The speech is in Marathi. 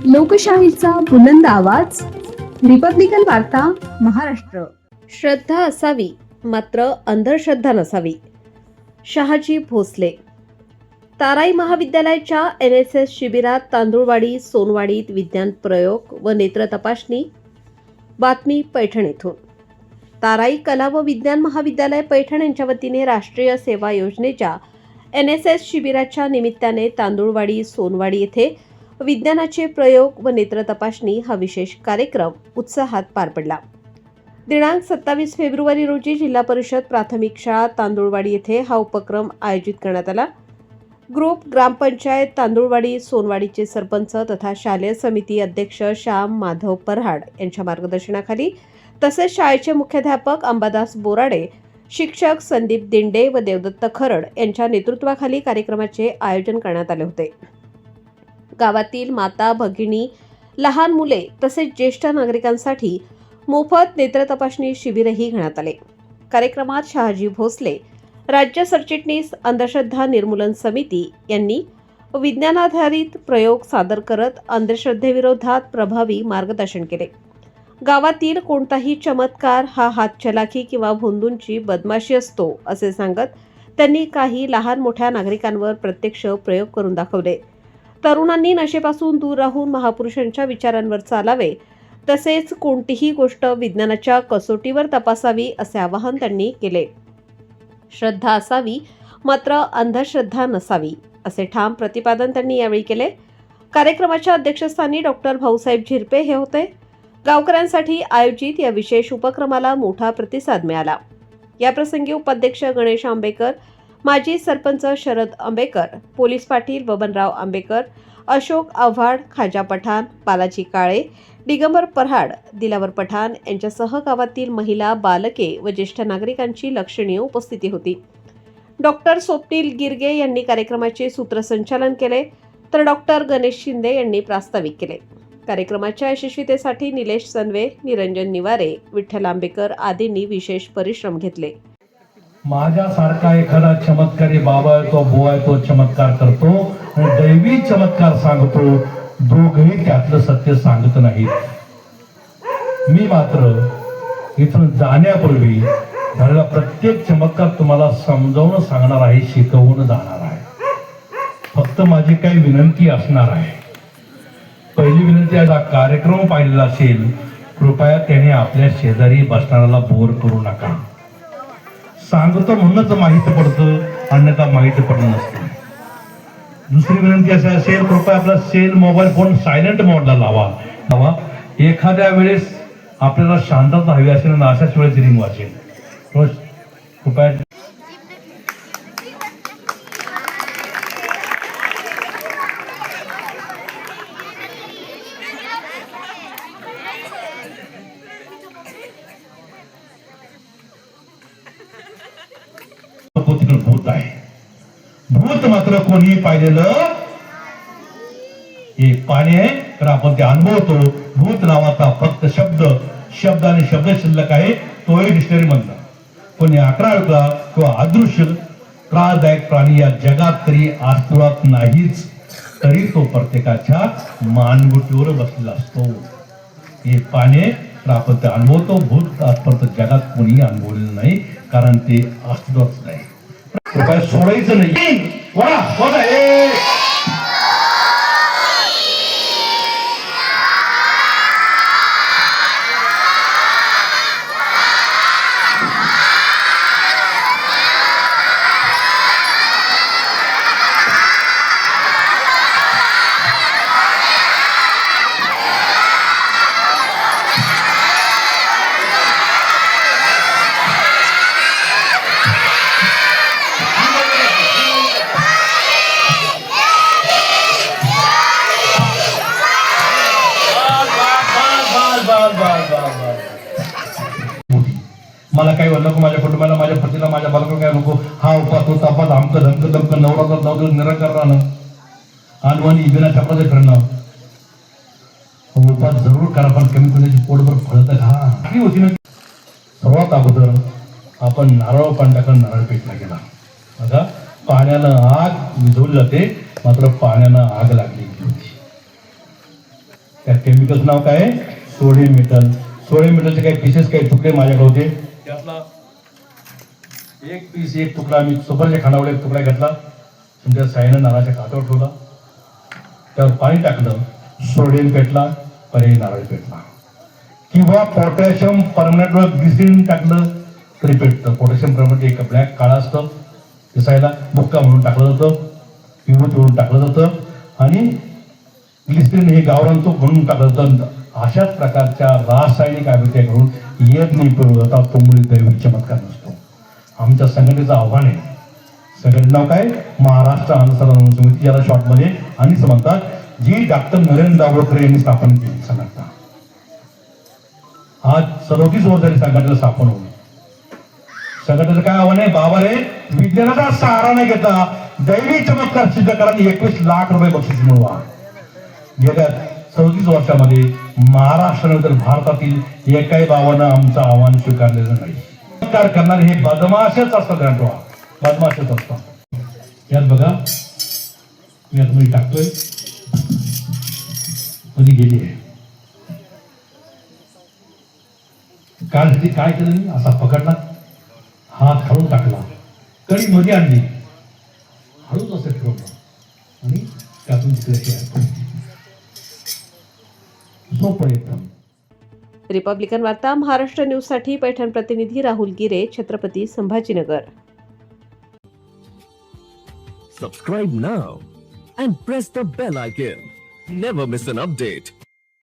लोकशाहीचा बुलंद आवाज, रिपब्लिकन वार्ता, महाराष्ट्र. श्रद्धा असावी मात्र अंधश्रद्धा नसावी. शहाजी भोसले. ताराई महाविद्यालयाच्या NSS शिबिरात तांदूळवाडी सोनवाडीत विज्ञान प्रयोग व नेत्र तपासणी. बातमी पैठण येथून. ताराई कला व विज्ञान महाविद्यालय पैठण यांच्या वतीने राष्ट्रीय सेवा योजनेच्या NSS शिबिराच्या निमित्ताने तांदूळवाडी सोनवाडी येथे विज्ञानाचे प्रयोग व नेत्र तपासणी हा विशेष कार्यक्रम उत्साहात पार पडला. दिनांक 27 फेब्रुवारी रोजी जिल्हा परिषद प्राथमिक शाळा तांदूळवाडी येथे हा उपक्रम आयोजित करण्यात आला. ग्रुप ग्रामपंचायत तांदूळवाडी सोनवाडीचे सरपंच तथा शालेय समिती अध्यक्ष श्याम माधव परहाड यांच्या मार्गदर्शनाखाली तसेच शाळेचे मुख्याध्यापक अंबादास बोराडे, शिक्षक संदीप दिंडे व देवदत्त खरड यांच्या नेतृत्वाखाली कार्यक्रमाचे आयोजन करण्यात आले होते. गावातील माता भगिनी, लहान मुले तसेच ज्येष्ठ नागरिकांसाठी मोफत नेत्र तपासणी शिबिरही घेण्यात आले. कार्यक्रमात शहाजी भोसले, राज्य सरचिटणीस अंधश्रद्धा निर्मूलन समिती यांनी विज्ञानाधारित प्रयोग सादर करत अंधश्रद्धेविरोधात प्रभावी मार्गदर्शन केले. गावातील कोणताही चमत्कार हा हातचलाखी किंवा भोंदूंची बदमाशी असतो असे सांगत त्यांनी काही लहान मोठ्या नागरिकांवर प्रत्यक्ष प्रयोग करून दाखवले. तरुणांनी नशेपासून दूर राहून महापुरुषांच्या विचारांवर चालावे तसेच कोणतीही गोष्ट विज्ञानाच्या कसोटीवर तपासावी असे आवाहन त्यांनी केले. श्रद्धा असावी मात्र अंधश्रद्धा नसावी असे ठाम प्रतिपादन त्यांनी यावेळी केले. कार्यक्रमाच्या अध्यक्षस्थानी डॉक्टर भाऊसाहेब झिरपे हे होते. गावकऱ्यांसाठी आयोजित या विशेष उपक्रमाला मोठा प्रतिसाद मिळाला. याप्रसंगी उपाध्यक्ष गणेश आंबेकर, माजी सरपंच शरद आंबेकर, पोलीस पाटील बबनराव आंबेकर, अशोक आव्हाड, खाजा पठाण, बालाजी काळे, दिगंबर परहाड, दिलावर पठाण यांच्यासह गावातील महिला, बालके व ज्येष्ठ नागरिकांची लक्षणीय उपस्थिती होती. डॉक्टर स्वप्नील गिरगे यांनी कार्यक्रमाचे सूत्रसंचालन केले तर डॉक्टर गणेश शिंदे यांनी प्रास्ताविक केले. कार्यक्रमाच्या यशस्वीतेसाठी निलेश सनवे, निरंजन निवारे, विठ्ठल आंबेकर आदींनी विशेष परिश्रम घेतले. माझ्यासारखा एखादा चमत्कारी बाबा आहे तो बुवा आहे तो चमत्कार करतो आणि दैवी चमत्कार सांगतो. दोघही त्यातलं सत्य सांगत नाहीत. मी मात्र इथून जाण्यापूर्वी झालेला प्रत्येक चमत्कार तुम्हाला समजावून सांगणार आहे, शिकवून जाणार आहे. फक्त माझी काही विनंती असणार आहे. पहिली विनंती आहे, हा कार्यक्रम पाहिलेला असेल कृपया त्याने आपल्या शेजारी बसणाऱ्याला बोर करू नका. सांगतो म्हणूनच माहिती पडतं, अन्यथा माहिती पडलं नसतं. दुसरी विनंती अशी असेल, कृपया आपला मोबाईल फोन सायलेंट मोडला लावा. एखाद्या वेळेस आपल्याला शांतता हवी असेल ना अशाच वेळेस रिंग वाजेल. कृपया भूत आहे. भूत मात्र कोणी पाहिलेलं हे पाणी आहे तर आपण ते अनुभवतो. भूत नावाचा फक्त शब्द आणि शब्द शिल्लक आहे, तोही डिक्शनरी मधला. कोणी आकडा ऐकला किंवा अदृश्य त्रासदायक प्राणी या जगात तरी अस्तित्वात नाहीच, तरी तो प्रत्येकाच्या मानगुटीवर बसलेला असतो. हे पाणी तर आपण ते अनुभवतो. भूत आजपर्यंत जगात कोणी अनुभवलेलं नाही, कारण ते अस्तित्वात नाही. कृपया सोडायचं नाही. मला काही म्हणलं नको, माझ्या कुटुंबाला, माझ्या पतीला, माझ्या बालकाला काय नको. हा उपास तो तपास आमचं धमक धमक नवरात्रात 9 दिवस निराकार राहणं, आणवणी बिना छापाचे फिरणं. उपास जरूर करा, पण कमी कमी पोटभर फळं तर खा. ही होती ना. सर्वात अगोदर आपण नारळ पाणी टाकून नारळ पेटला गेला. बघा, पाण्यानं आग विझवली जाते, मात्र पाण्यानं आग लागली होती. त्या केमिकलचं नाव काय आहे? Sodium metal. सोडियम मेटलचे काही पीसेस, काही तुकडे माझ्याकडे होते. त्यातला एक तुकडा मी सुपारीच्या खानावर एक तुकडा घेतला, तुमच्या साईनं नारळाच्या काठावर ठेवला, त्यावर पाणी टाकलं, सोडियम पेटला, पर्यायी नारळ पेटला. किंवा पोटॅशियम परमनंटवर ग्लिसरीन टाकलं तरी पेटतं. पोटॅशियम परमनंट एक ब्लॅक काळा असतं, दिसायला बुक्का म्हणून टाकलं जातं, विभूत म्हणून टाकलं जातं, आणि ग्लिसरीन हे गावरान तूप म्हणून टाकलं जातं. अशाच प्रकारच्या रासायनिक अभिक्रिया करून यज्ञ पेरू जातात. तो मुळे दैविक चमत्कार नसतो. आमच्या संघटनेचं आव्हान आहे. संघटनेचं नाव काय? महाराष्ट्र अनुसंधान समिती, ज्याला शॉर्टमध्ये अनिस म्हणतात, जी डॉक्टर नरेंद्र दाभोळकर यांनी स्थापन केली संघटना. आज 37 वर्ष झाली संघटनेला स्थापन होऊन. संघटनेचं काय आव्हान आहे? बाबा रे, विज्ञानाचा सहारा नाही घेता दैवी चमत्कार सिद्ध करा, 21 लाख रुपये बक्षीस मिळवा. गेल्या 37 वर्षामध्ये महाराष्ट्रानंतर भारतातील एकाही बाबानं आमचं आव्हान स्वीकारलेलं नाही. चमत्कार करणारे हे बदमाशच असतात, बदमाशच असतात. यात बघा, मी आता मध्ये टाकतोय, कधी गेली आहे. काल काय केलं मी? असा पकडला, हात हळून टाकला, कडी मध्ये आणली, हळूच असं ठेवलं आणि त्यातून सोपं एकदम. रिपब्लिकन वार्ता महाराष्ट्र न्यूजसाठी पैठण प्रतिनिधी राहुल गिरे, Chhatrapati Sambhajinagar. Subscribe now and press the bell icon. Never miss an update.